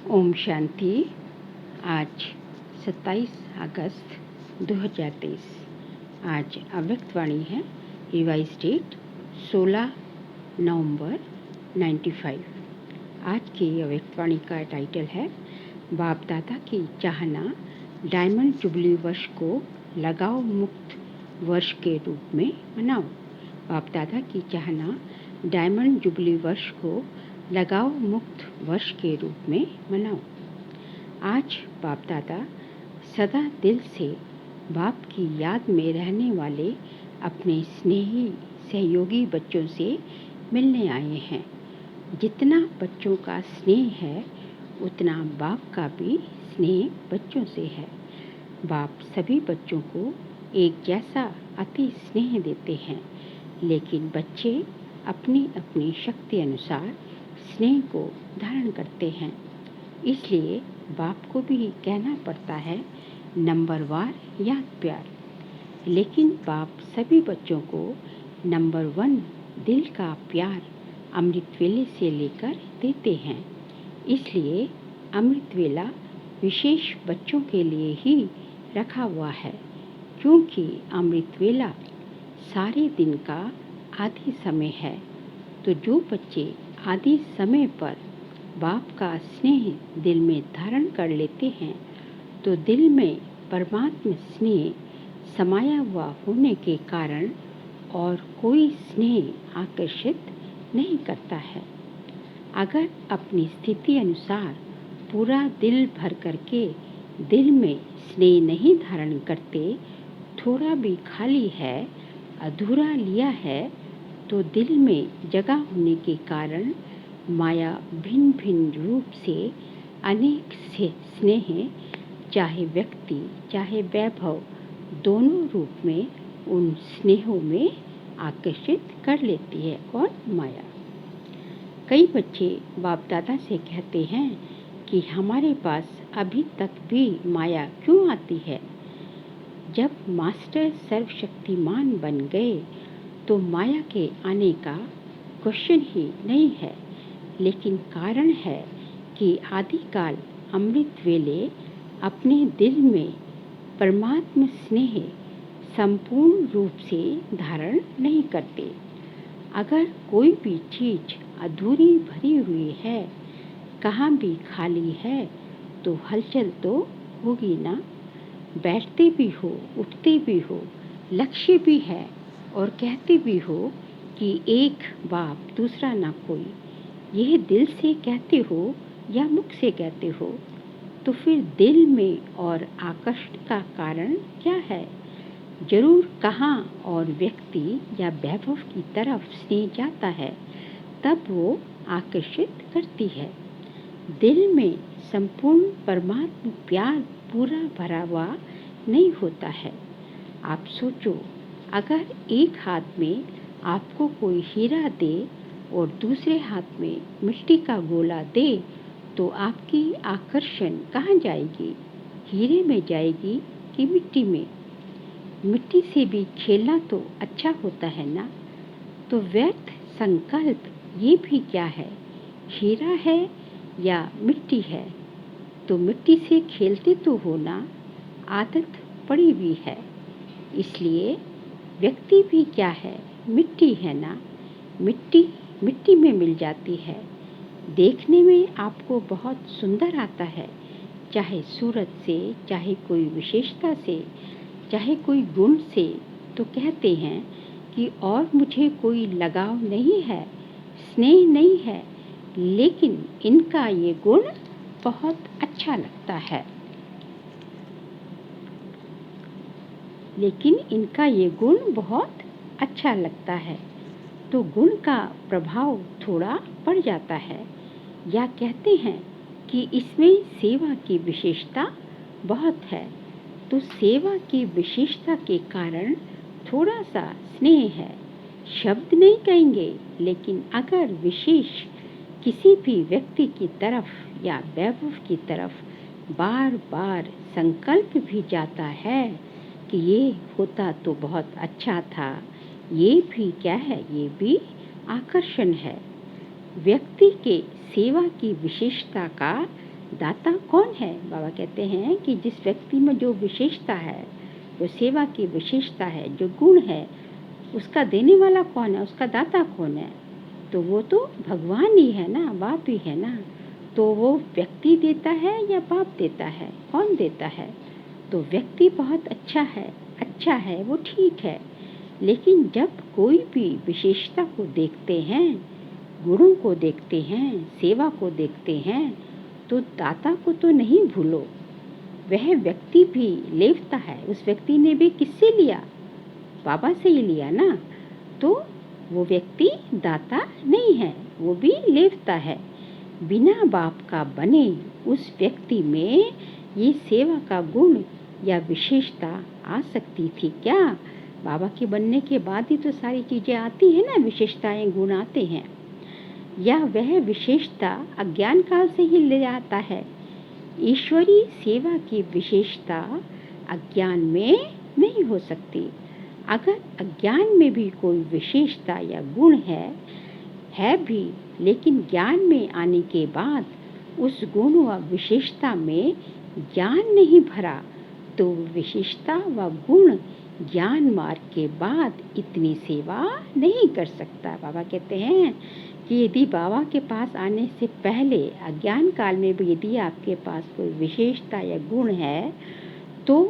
ओम शांति। आज 27 अगस्त 2023। आज अव्यक्त वाणी है। रिवाइज डेट 16 नवंबर 95। आज की अव्यक्त वाणी का टाइटल है बाप दादा की चाहना डायमंड जुबली वर्ष को लगाव मुक्त वर्ष के रूप में मनाओ। बाप दादा की चाहना डायमंड जुबली वर्ष को लगाव मुक्त वर्ष के रूप में मनाओ। आज बाप दादा सदा दिल से बाप की याद में रहने वाले अपने स्नेही सहयोगी बच्चों से मिलने आए हैं। जितना बच्चों का स्नेह है उतना बाप का भी स्नेह बच्चों से है। बाप सभी बच्चों को एक जैसा अति स्नेह देते हैं, लेकिन बच्चे अपनी अपनी शक्ति अनुसार स्नेह को धारण करते हैं। इसलिए बाप को भी कहना पड़ता है नंबरवार याद प्यार। लेकिन बाप सभी बच्चों को नंबर 1 दिल का प्यार अमृत वेले से लेकर देते हैं। इसलिए अमृत वेला विशेष बच्चों के लिए ही रखा हुआ है, क्योंकि अमृत वेला सारे दिन का आधी समय है। तो जो बच्चे आदि समय पर बाप का स्नेह दिल में धारण कर लेते हैं, तो दिल में परमात्मा स्नेह समाया हुआ होने के कारण और कोई स्नेह आकर्षित नहीं करता है। अगर अपनी स्थिति अनुसार पूरा दिल भर करके दिल में स्नेह नहीं धारण करते, थोड़ा भी खाली है, अधूरा लिया है, तो दिल में जगह होने के कारण माया भिन्न भिन्न रूप से अनेक से स्नेह, चाहे व्यक्ति चाहे वैभव, दोनों रूप में उन स्नेहों में आकर्षित कर लेती है। और माया, कई बच्चे बाप दादा से कहते हैं कि हमारे पास अभी तक भी माया क्यों आती है। जब मास्टर सर्वशक्तिमान बन गए तो माया के आने का क्वेश्चन ही नहीं है, लेकिन कारण है कि आदिकाल अमृत वेले अपने दिल में परमात्मा स्नेह संपूर्ण रूप से धारण नहीं करते। अगर कोई भी चीज अधूरी भरी हुई है, कहाँ भी खाली है, तो हलचल तो होगी ना। बैठते भी हो, उठते भी हो, लक्ष्य भी है और कहते भी हो कि एक बाप दूसरा ना कोई, यह दिल से कहते हो या मुख से कहते हो, तो फिर दिल में और आकर्षण का कारण क्या है। जरूर कहाँ और व्यक्ति या वैभव की तरफ स्नेह जाता है, तब वो आकर्षित करती है। दिल में संपूर्ण परमात्मा प्यार पूरा भरा हुआ नहीं होता है। आप सोचो, अगर एक हाथ में आपको कोई हीरा दे और दूसरे हाथ में मिट्टी का गोला दे, तो आपकी आकर्षण कहाँ जाएगी, हीरे में जाएगी कि मिट्टी में। मिट्टी से भी खेलना तो अच्छा होता है ना। तो व्यर्थ संकल्प ये भी क्या है, हीरा है या मिट्टी है। तो मिट्टी से खेलते तो हो ना, आदत पड़ी हुई है। इसलिए व्यक्ति भी क्या है, मिट्टी है ना। मिट्टी मिट्टी में मिल जाती है। देखने में आपको बहुत सुंदर आता है, चाहे सूरत से, चाहे कोई विशेषता से, चाहे कोई गुण से, तो कहते हैं कि और मुझे कोई लगाव नहीं है, स्नेह नहीं है, लेकिन इनका ये गुण बहुत अच्छा लगता है। लेकिन इनका ये गुण बहुत अच्छा लगता है, तो गुण का प्रभाव थोड़ा बढ़ जाता है। या कहते हैं कि इसमें सेवा की विशेषता बहुत है, तो सेवा की विशेषता के कारण थोड़ा सा स्नेह है। शब्द नहीं कहेंगे, लेकिन अगर विशेष किसी भी व्यक्ति की तरफ या वैभव की तरफ बार बार संकल्प भी जाता है कि ये होता तो बहुत अच्छा था, ये भी क्या है, ये भी आकर्षण है। व्यक्ति के सेवा की विशेषता का दाता कौन है? बाबा कहते हैं कि जिस व्यक्ति में जो विशेषता है, जो सेवा की विशेषता है, जो गुण है, उसका देने वाला कौन है, उसका दाता कौन है? तो वो तो भगवान ही है ना, बाप ही है ना। तो वो व्यक्ति देता है या बाप देता है? कौन देता है? तो व्यक्ति बहुत अच्छा है, वो ठीक है। लेकिन जब कोई भी विशेषता को देखते हैं, गुणों को देखते हैं, सेवा को देखते हैं, तो दाता को तो नहीं भूलो। वह व्यक्ति भी लेवता है। उस व्यक्ति ने भी किससे लिया? बाबा से ही लिया ना। तो वो व्यक्ति दाता नहीं है, वो भी लेवता है। बिना बाप का बने उस व्यक्ति में ये सेवा का गुण या विशेषता आ सकती थी क्या? बाबा के बनने के बाद ही तो सारी चीज़ें आती हैं ना, विशेषताएं, गुण आते हैं। या वह विशेषता अज्ञान काल से ही ले आता है? ईश्वरीय सेवा की विशेषता अज्ञान में नहीं हो सकती। अगर अज्ञान में भी कोई विशेषता या गुण है भी, लेकिन ज्ञान में आने के बाद उस गुण व विशेषता में ज्ञान नहीं भरा, तो विशेषता व गुण ज्ञान मार्ग के बाद इतनी सेवा नहीं कर सकता। बाबा कहते हैं कि यदि बाबा के पास आने से पहले अज्ञान काल में भी यदि आपके पास कोई विशेषता या गुण है, तो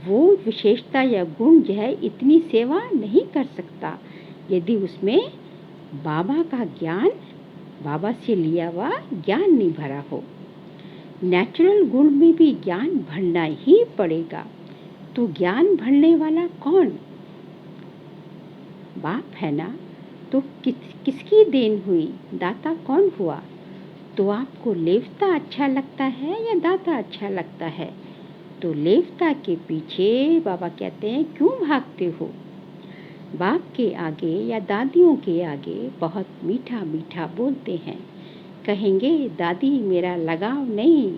वो विशेषता या गुण जो है इतनी सेवा नहीं कर सकता यदि उसमें बाबा का ज्ञान, बाबा से लिया हुआ ज्ञान नहीं भरा हो। नेचुरल गुण में भी ज्ञान भरना ही पड़ेगा। तो ज्ञान भरने वाला कौन? बाप है ना। तो किसकी देन हुई? दाता कौन हुआ? तो आपको लेवता अच्छा लगता है या दाता अच्छा लगता है? तो लेवता के पीछे बाबा कहते हैं क्यों भागते हो? बाप के आगे या दादियों के आगे बहुत मीठा मीठा बोलते हैं, कहेंगे दादी मेरा लगाव नहीं,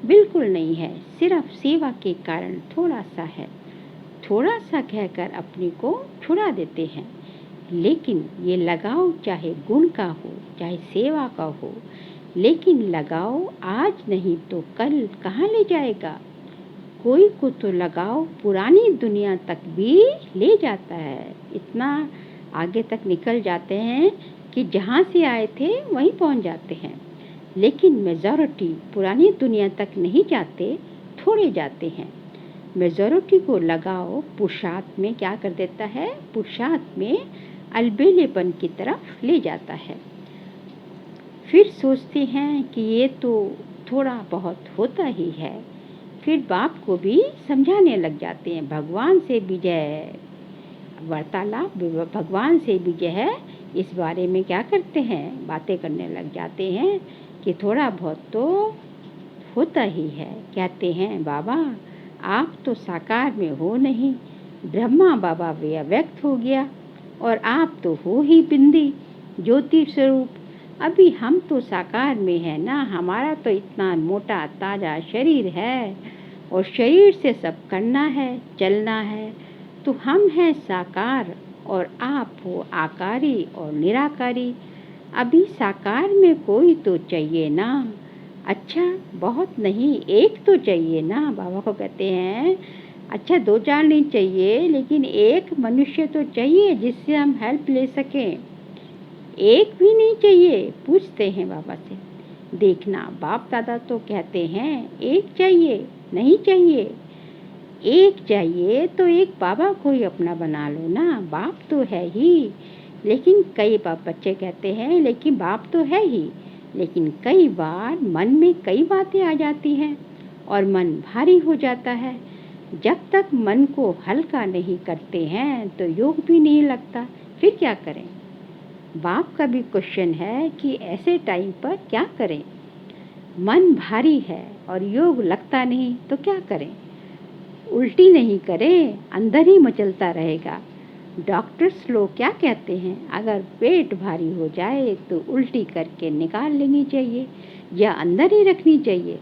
बिल्कुल नहीं है, सिर्फ सेवा के कारण थोड़ा सा है। थोड़ा सा कहकर अपने को छुड़ा देते हैं। लेकिन ये लगाव चाहे गुण का हो, चाहे सेवा का हो, लेकिन लगाव आज नहीं तो कल कहाँ ले जाएगा? कोई को तो लगाव पुरानी दुनिया तक भी ले जाता है। इतना आगे तक निकल जाते हैं कि जहाँ से आए थे वहीं पहुँच जाते हैं। लेकिन मेजॉरिटी पुरानी दुनिया तक नहीं जाते, थोड़े जाते हैं। मेजॉरिटी को लगाव पुरुषार्थ में क्या कर देता है? पुरुषार्थ में अलबेलेपन की तरफ ले जाता है। फिर सोचते हैं कि ये तो थोड़ा बहुत होता ही है। फिर बाप को भी समझाने लग जाते हैं। भगवान से भी जो है वार्तालाप, भगवान से भी जो है इस बारे में क्या करते हैं? बातें करने लग जाते हैं कि थोड़ा बहुत तो होता ही है। कहते हैं बाबा आप तो साकार में हो नहीं, ब्रह्मा बाबा व्यक्त हो गया और आप तो हो ही बिंदी ज्योति स्वरूप। अभी हम तो साकार में है ना, हमारा तो इतना मोटा ताजा शरीर है और शरीर से सब करना है, चलना है। तो हम हैं साकार और आप हो आकारी और निराकारी। अभी साकार में कोई तो चाहिए ना। अच्छा बहुत नहीं, एक तो चाहिए ना। बाबा को कहते हैं अच्छा 2-4 नहीं चाहिए, लेकिन एक मनुष्य तो चाहिए जिससे हम हेल्प ले सकें। एक भी नहीं चाहिए? पूछते हैं बाबा से। देखना बाप दादा तो कहते हैं एक चाहिए, नहीं चाहिए। एक चाहिए तो एक बाबा को ही अपना बना लो ना। बाप तो है ही, लेकिन कई बार बच्चे कहते हैं लेकिन बाप तो है ही, लेकिन कई बार मन में कई बातें आ जाती हैं और मन भारी हो जाता है। जब तक मन को हल्का नहीं करते हैं तो योग भी नहीं लगता। फिर क्या करें? बाप का भी क्वेश्चन है कि ऐसे टाइम पर क्या करें? मन भारी है और योग लगता नहीं तो क्या करें? उल्टी नहीं करें, अंदर ही मचलता रहेगा। डॉक्टर्स लोग क्या कहते हैं? अगर पेट भारी हो जाए तो उल्टी करके निकाल लेनी चाहिए या अंदर ही रखनी चाहिए।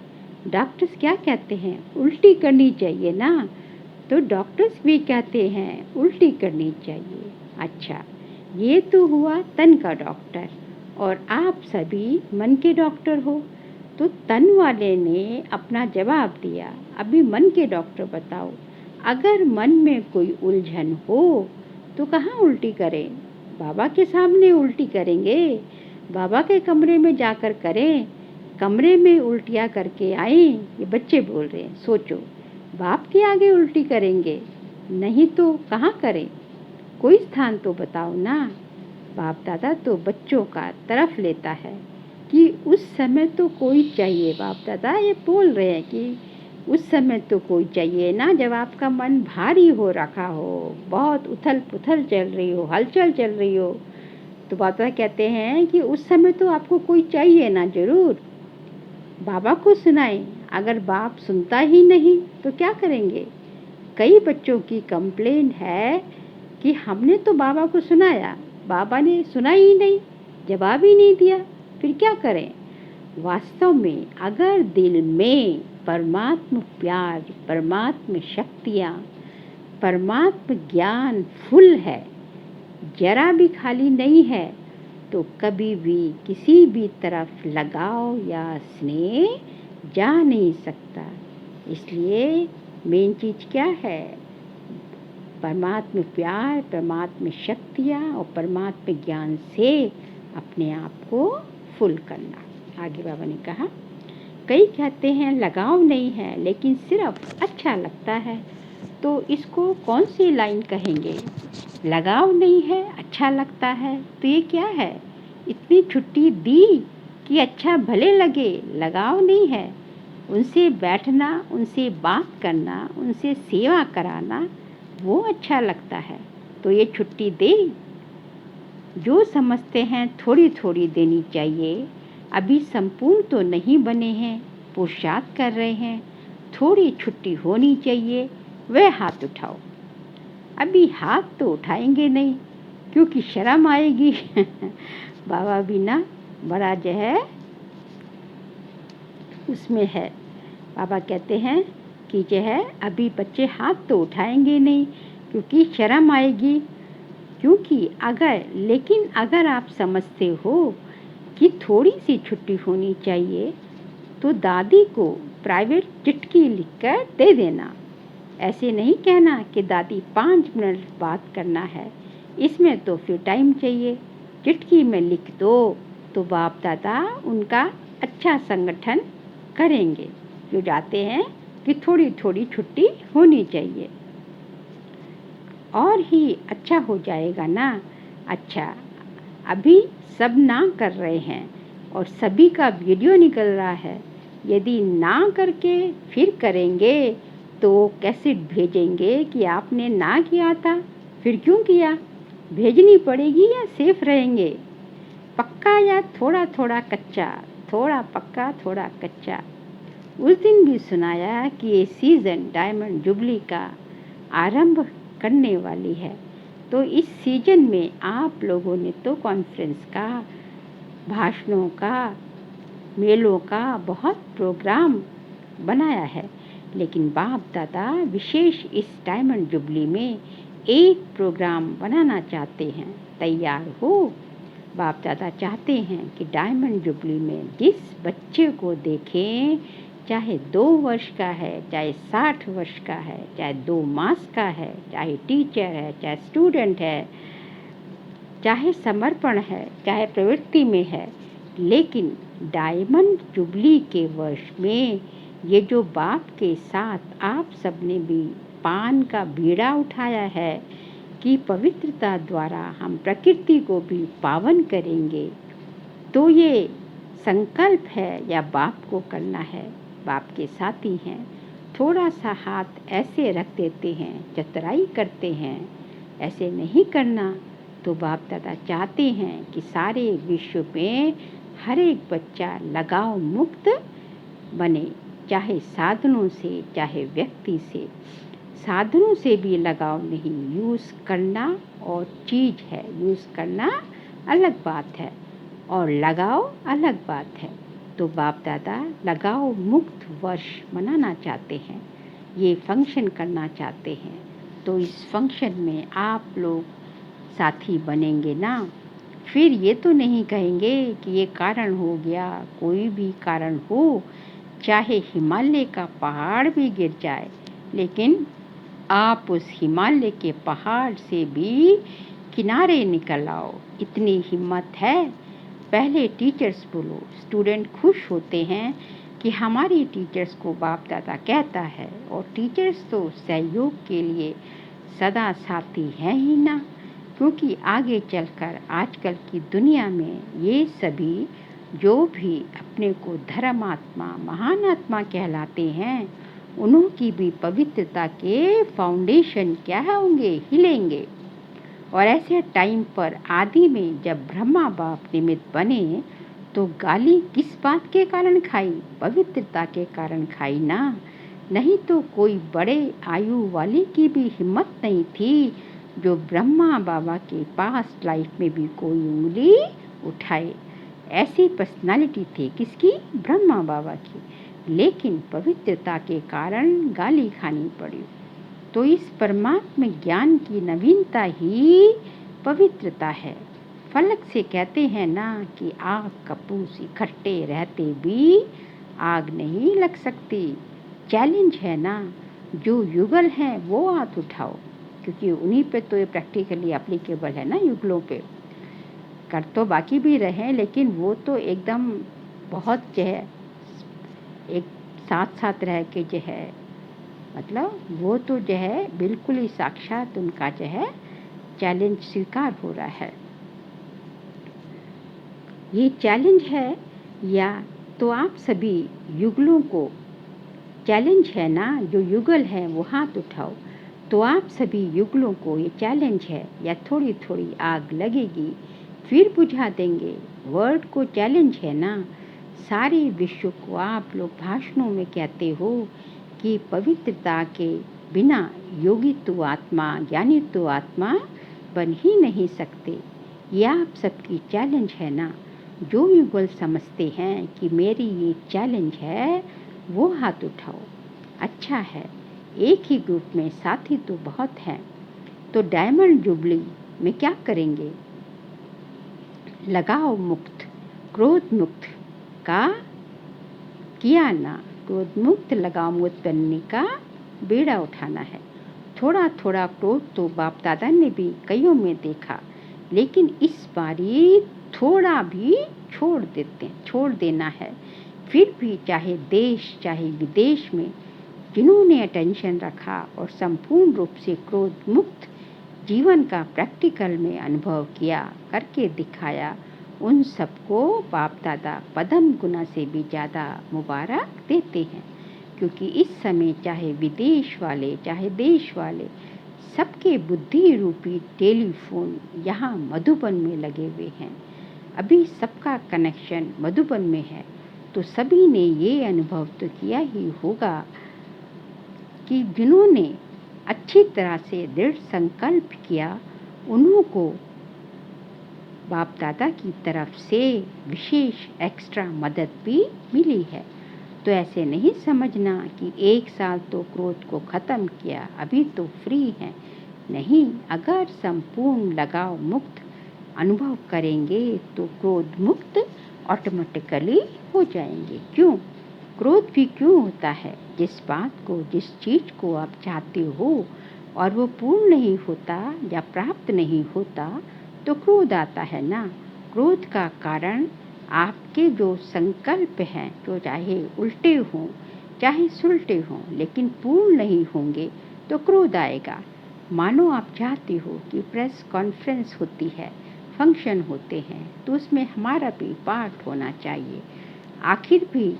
डॉक्टर्स क्या कहते हैं? उल्टी करनी चाहिए ना। तो डॉक्टर्स भी कहते हैं उल्टी करनी चाहिए। अच्छा, ये तो हुआ तन का डॉक्टर और आप सभी मन के डॉक्टर हो। तो तन वाले ने अपना जवाब दिया, अभी मन के डॉक्टर बताओ, अगर मन में कोई उलझन हो तो कहाँ उल्टी करें? बाबा के सामने उल्टी करेंगे, बाबा के कमरे में जाकर करें, कमरे में उल्टियाँ करके आएं। ये बच्चे बोल रहे हैं, सोचो, बाप के आगे उल्टी करेंगे, नहीं तो कहाँ करें? कोई स्थान तो बताओ ना। बाप दादा तो बच्चों का तरफ लेता है कि उस समय तो कोई चाहिए। बाप दादा ये बोल रहे हैं कि उस समय तो कोई चाहिए ना, जब आपका मन भारी हो रखा हो, बहुत उथल पुथल चल रही हो, हलचल चल रही हो, तो बाप दादा कहते हैं कि उस समय तो आपको कोई चाहिए ना, जरूर बाबा को सुनाएं। अगर बाप सुनता ही नहीं तो क्या करेंगे? कई बच्चों की कंप्लेन है कि हमने तो बाबा को सुनाया, बाबा ने सुना ही नहीं, जवाब ही नहीं दिया, फिर क्या करें? वास्तव में अगर दिल में परमात्म प्यार, परमात्म शक्तियाँ, परमात्म ज्ञान फुल है, जरा भी खाली नहीं है, तो कभी भी किसी भी तरफ लगाव या स्नेह जा नहीं सकता। इसलिए मेन चीज़ क्या है? परमात्म प्यार, परमात्म शक्तियाँ और परमात्म ज्ञान से अपने आप को फुल करना। आगे बाबा ने कहा, कई कहते हैं लगाव नहीं है लेकिन सिर्फ अच्छा लगता है, तो इसको कौन सी लाइन कहेंगे? लगाव नहीं है, अच्छा लगता है, तो ये क्या है? इतनी छुट्टी दी कि अच्छा भले लगे, लगाव नहीं है। उनसे बैठना, उनसे बात करना, उनसे सेवा कराना, वो अच्छा लगता है, तो ये छुट्टी दे। जो समझते हैं थोड़ी थोड़ी देनी चाहिए, अभी संपूर्ण तो नहीं बने हैं, पुरुषार्थ कर रहे हैं, थोड़ी छुट्टी होनी चाहिए, वह हाथ उठाओ। अभी हाथ तो उठाएंगे नहीं क्योंकि शर्म आएगी। बाबा भी ना बड़ा जो है उसमें है। बाबा कहते हैं कि जो है अभी बच्चे हाथ तो उठाएंगे नहीं क्योंकि शर्म आएगी, लेकिन अगर आप समझते हो कि थोड़ी सी छुट्टी होनी चाहिए तो दादी को प्राइवेट चिट्ठी लिखकर दे देना। ऐसे नहीं कहना कि दादी 5 मिनट बात करना है, इसमें तो फिर टाइम चाहिए, चिट्ठी में लिख दो, तो बाप दादा उनका अच्छा संगठन करेंगे। जो जाते हैं कि थोड़ी थोड़ी छुट्टी होनी चाहिए और ही अच्छा हो जाएगा ना। अच्छा, अभी सब ना कर रहे हैं और सभी का वीडियो निकल रहा है, यदि ना करके फिर करेंगे तो कैसेट भेजेंगे कि आपने ना किया था, फिर क्यों किया? भेजनी पड़ेगी या सेफ रहेंगे? पक्का या थोड़ा थोड़ा कच्चा, थोड़ा पक्का थोड़ा कच्चा। उस दिन भी सुनाया कि ये सीज़न डायमंड जुबली का आरंभ करने वाली है, तो इस सीजन में आप लोगों ने तो कॉन्फ्रेंस का, भाषणों का, मेलों का बहुत प्रोग्राम बनाया है, लेकिन बाप दादा विशेष इस डायमंड जुबली में एक प्रोग्राम बनाना चाहते हैं। तैयार हो? बाप दादा चाहते हैं कि डायमंड जुबली में जिस बच्चे को देखें, चाहे 2 वर्ष का है, चाहे 60 वर्ष का है, चाहे 2 मास का है, चाहे टीचर है, चाहे स्टूडेंट है, चाहे समर्पण है, चाहे प्रवृत्ति में है, लेकिन डायमंड जुबली के वर्ष में ये जो बाप के साथ आप सबने भी पान का बीड़ा उठाया है कि पवित्रता द्वारा हम प्रकृति को भी पावन करेंगे, तो ये संकल्प है या बाप को करना है? बाप के साथी हैं, थोड़ा सा हाथ ऐसे रख देते हैं, चतुराई करते हैं, ऐसे नहीं करना। तो बाप दादा चाहते हैं कि सारे विश्व में हर एक बच्चा लगाव मुक्त बने, चाहे साधनों से, चाहे व्यक्ति से। साधनों से भी लगाव नहीं, यूज़ करना और चीज़ है, यूज़ करना अलग बात है और लगाव अलग बात है। तो बाप दादा लगाव मुक्त वर्ष मनाना चाहते हैं, ये फंक्शन करना चाहते हैं, तो इस फंक्शन में आप लोग साथी बनेंगे ना। फिर ये तो नहीं कहेंगे कि ये कारण हो गया। कोई भी कारण हो, चाहे हिमालय का पहाड़ भी गिर जाए, लेकिन आप उस हिमालय के पहाड़ से भी किनारे निकल आओ, इतनी हिम्मत है। पहले टीचर्स बोलो। स्टूडेंट खुश होते हैं कि हमारी टीचर्स को बाप दादा कहता है, और टीचर्स तो सहयोग के लिए सदा साथी हैं ही ना, क्योंकि आगे चलकर आजकल की दुनिया में ये सभी जो भी अपने को धर्मात्मा महान आत्मा कहलाते हैं, उन्होंने भी पवित्रता के फाउंडेशन क्या होंगे, हिलेंगे। और ऐसे टाइम पर आदि में जब ब्रह्मा बाप निमित्त बने, तो गाली किस बात के कारण खाई? पवित्रता के कारण खाई ना। नहीं तो कोई बड़े आयु वाले की भी हिम्मत नहीं थी जो ब्रह्मा बाबा के पास्ट लाइफ में भी कोई उंगली उठाए। ऐसी पर्सनालिटी थी किसकी? ब्रह्मा बाबा की। लेकिन पवित्रता के कारण गाली खानी पड़ी। तो इस परमात्मा ज्ञान की नवीनता ही पवित्रता है। फलक से कहते हैं ना कि आग कपूस इकट्ठे रहते भी आग नहीं लग सकती। चैलेंज है ना, जो युगल हैं वो हाथ उठाओ, क्योंकि उन्हीं पे तो ये प्रैक्टिकली एप्लीकेबल है ना। युगलों पे कर तो बाकी भी रहे, लेकिन वो तो एकदम बहुत जो है एक साथ साथ रह के जो है, मतलब वो तो जो है बिल्कुल ही साक्षात उनका जो है चैलेंज स्वीकार हो रहा है। ये चैलेंज है, या तो आप सभी युगलों को चैलेंज है ना, जो युगल हैं वो हाथ उठाओ। तो आप सभी युगलों को ये चैलेंज है, या थोड़ी थोड़ी आग लगेगी फिर बुझा देंगे। वर्ड को चैलेंज है ना। सारे विश्व को आप लोग भाषणों में कहते हो कि पवित्रता के बिना योगी तो आत्मा, ज्ञानी तो आत्मा बन ही नहीं सकते। यह आप सबकी चैलेंज है ना। जो युगल समझते हैं कि मेरी ये चैलेंज है, वो हाथ उठाओ। अच्छा है, एक ही ग्रुप में साथी तो बहुत हैं। तो डायमंड जुबली में क्या करेंगे? लगाओ मुक्त, क्रोध मुक्त का किया ना। क्रोध मुक्त लगाओ मुक्त बनने का बेड़ा उठाना है। थोड़ा थोड़ा क्रोध तो बाप दादा ने भी कईयों में देखा, लेकिन इस बारी थोड़ा भी छोड़ देना है। फिर भी चाहे देश चाहे विदेश में जिन्होंने अटेंशन रखा और संपूर्ण रूप से क्रोध मुक्त जीवन का प्रैक्टिकल में अनुभव किया, करके दिखाया, उन सबको बाप दादा पदम गुना से भी ज़्यादा मुबारक देते हैं। क्योंकि इस समय चाहे विदेश वाले चाहे देश वाले, सबके बुद्धि रूपी टेलीफोन यहाँ मधुबन में लगे हुए हैं। अभी सबका कनेक्शन मधुबन में है, तो सभी ने ये अनुभव तो किया ही होगा कि जिन्होंने अच्छी तरह से दृढ़ संकल्प किया, उन्हों को बाप दादा की तरफ से विशेष एक्स्ट्रा मदद भी मिली है। तो ऐसे नहीं समझना कि 1 साल तो क्रोध को ख़त्म किया, अभी तो फ्री हैं। नहीं, अगर संपूर्ण लगाव मुक्त अनुभव करेंगे तो क्रोध मुक्त ऑटोमेटिकली हो जाएंगे। क्यों? क्रोध भी क्यों होता है? जिस बात को, जिस चीज़ को आप चाहते हो और वो पूर्ण नहीं होता या प्राप्त नहीं होता, तो क्रोध आता है ना। क्रोध का कारण आपके जो संकल्प हैं, जो चाहे उल्टे हों चाहे सुलटे हों, लेकिन पूर्ण नहीं होंगे तो क्रोध आएगा। मानो आप चाहते हो कि प्रेस कॉन्फ्रेंस होती है, फंक्शन होते हैं, तो उसमें हमारा भी पार्ट होना चाहिए। आखिर भी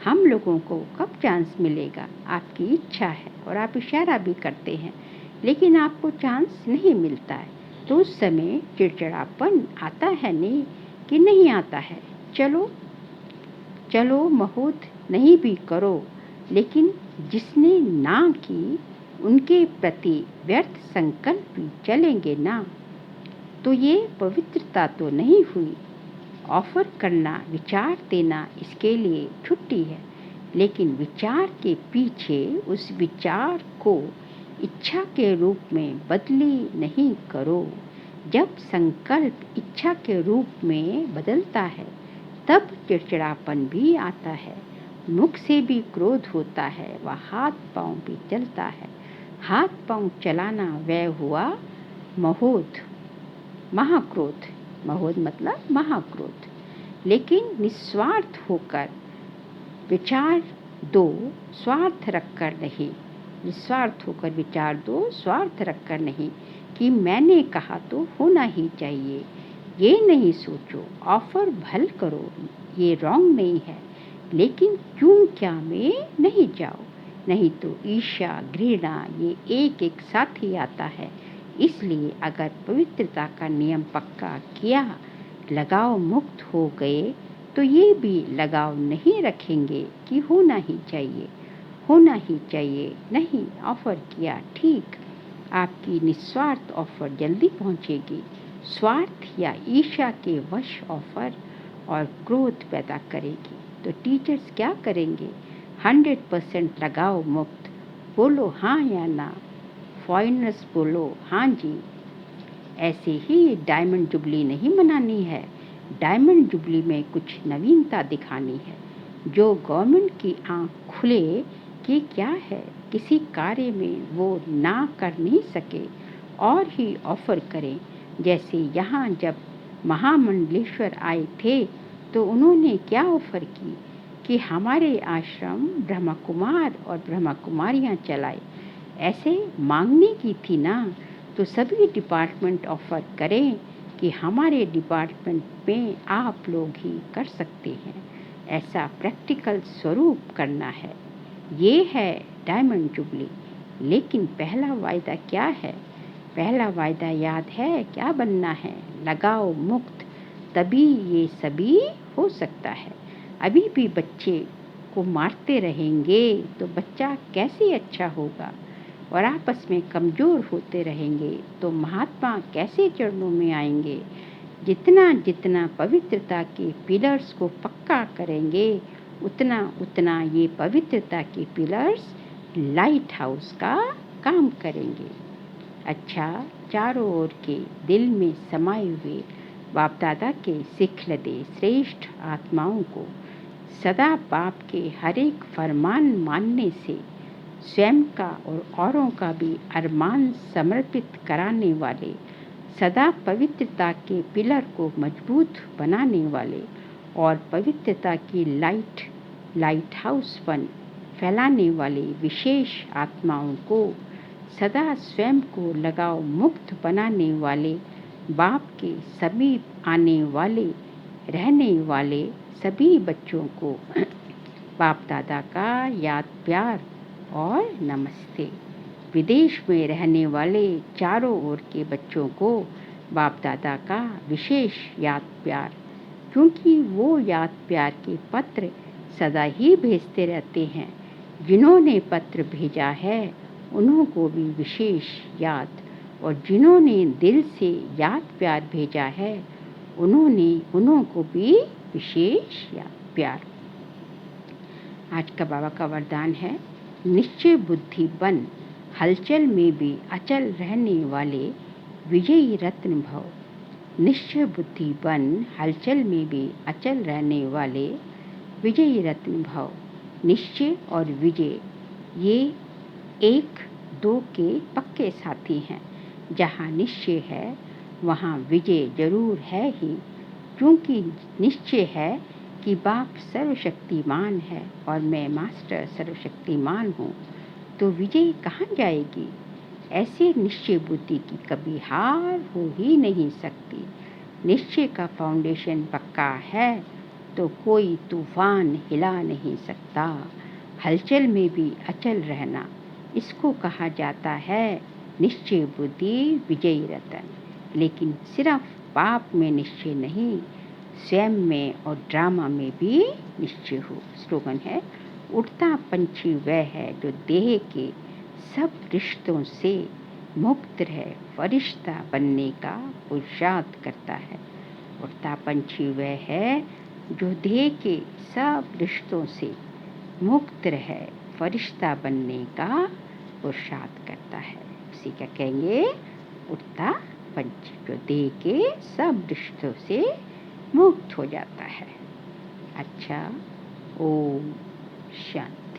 हम लोगों को कब चांस मिलेगा? आपकी इच्छा है और आप इशारा भी करते हैं, लेकिन आपको चांस नहीं मिलता है। तो उस समय चिड़चिड़ापन आता है नहीं कि नहीं आता है। चलो महोद नहीं भी करो, लेकिन जिसने ना की उनके प्रति व्यर्थ संकल्प भी चलेंगे ना, तो ये पवित्रता तो नहीं हुई। ऑफर करना, विचार देना, इसके लिए छुट्टी है, लेकिन विचार के पीछे उस विचार को इच्छा के रूप में बदली नहीं करो। जब संकल्प इच्छा के रूप में बदलता है तब चिड़चिड़ापन भी आता है, मुख से भी क्रोध होता है, वह हाथ पांव भी चलता है। हाथ पांव चलाना वह हुआ महोध, महाक्रोध। महोध मतलब महाक्रोध। लेकिन निस्वार्थ होकर विचार दो, स्वार्थ रखकर नहीं। निस्वार्थ होकर विचार दो, स्वार्थ रखकर नहीं कि मैंने कहा तो होना ही चाहिए। ये नहीं सोचो ऑफर भल करो, ये रॉन्ग नहीं है, लेकिन क्यों क्या में नहीं जाओ, नहीं तो ईर्ष्या घृणा ये एक एक साथ ही आता है। इसलिए अगर पवित्रता का नियम पक्का किया, लगाव मुक्त हो गए, तो ये भी लगाव नहीं रखेंगे कि होना ही चाहिए, होना ही चाहिए। नहीं, ऑफर किया ठीक, आपकी निस्वार्थ ऑफर जल्दी पहुंचेगी। स्वार्थ या ईर्ष्या के वश ऑफर और क्रोध पैदा करेगी। तो टीचर्स क्या करेंगे? 100% लगाव मुक्त, बोलो हाँ या ना, फॉरेनर्स बोलो हाँ जी। ऐसे ही डायमंड जुबली नहीं मनानी है, डायमंड जुबली में कुछ नवीनता दिखानी है। जो गवर्नमेंट की आंख खुले कि क्या है, किसी कार्य में वो ना कर नहीं सके और ही ऑफर करें। जैसे यहाँ जब महामंडलेश्वर आए थे तो उन्होंने क्या ऑफर की कि हमारे आश्रम ब्रह्मा कुमार और ब्रह्मा कुमारियाँ चलाए। ऐसे मांगने की थी ना, तो सभी डिपार्टमेंट ऑफर करें कि हमारे डिपार्टमेंट में आप लोग ही कर सकते हैं। ऐसा प्रैक्टिकल स्वरूप करना है। ये है डायमंड जुबली। लेकिन पहला वायदा क्या है? पहला वायदा याद है क्या बनना है? लगाव मुक्त, तभी ये सभी हो सकता है। अभी भी बच्चे को मारते रहेंगे तो बच्चा कैसे अच्छा होगा, और आपस में कमज़ोर होते रहेंगे तो महात्मा कैसे चरणों में आएंगे। जितना जितना पवित्रता के पिलर्स को पक्का करेंगे, उतना उतना ये पवित्रता के पिलर्स लाइट हाउस का काम करेंगे। अच्छा, चारों ओर के दिल में समाये हुए बाप दादा के सिखलदे श्रेष्ठ आत्माओं को सदा बाप के हर एक फरमान मानने से स्वयं का और औरों का भी अरमान समर्पित कराने वाले, सदा पवित्रता के पिलर को मजबूत बनाने वाले और पवित्रता की लाइट हाउस बन फैलाने वाले विशेष आत्माओं को, सदा स्वयं को लगाव मुक्त बनाने वाले, बाप के समीप आने वाले रहने वाले सभी बच्चों को बाप दादा का याद प्यार और नमस्ते। विदेश में रहने वाले चारों ओर के बच्चों को बाप दादा का विशेष याद प्यार, क्योंकि वो याद प्यार के पत्र सदा ही भेजते रहते हैं। जिन्होंने पत्र भेजा है उन्हों को भी विशेष याद, और जिन्होंने दिल से याद प्यार भेजा है उन्हों को भी विशेष याद प्यार। आज का बाबा का वरदान है, निश्चय बुद्धि बन हलचल में भी अचल रहने वाले विजयी रत्न भव। निश्चय बुद्धि बन हलचल में भी अचल रहने वाले विजयी रत्न भव। निश्चय और विजय ये एक दो के पक्के साथी हैं। जहाँ निश्चय है वहाँ विजय जरूर है ही, क्योंकि निश्चय है कि बाप सर्वशक्तिमान है और मैं मास्टर सर्वशक्तिमान हूँ, तो विजय कहाँ जाएगी। ऐसे निश्चय बुद्धि की कभी हार हो ही नहीं सकती। निश्चय का फाउंडेशन पक्का है तो कोई तूफान हिला नहीं सकता। हलचल में भी अचल रहना, इसको कहा जाता है निश्चय बुद्धि विजयी रतन। लेकिन सिर्फ पाप में निश्चय नहीं, स्वयं में और ड्रामा में भी निश्चय हो। स्लोगन है, उड़ता पंछी वह है जो देह के सब रिश्तों से मुक्त रहे, फरिश्ता बनने का पुरुषार्थ करता है। उड़ता पंछी वह है जो देह के सब रिश्तों से मुक्त रहे, फरिश्ता बनने का पुरुषार्थ करता है। उसी का कहेंगे उड़ता पंच को दे के सब रिश्तों से मुक्त हो जाता है। अच्छा, ओम शांति।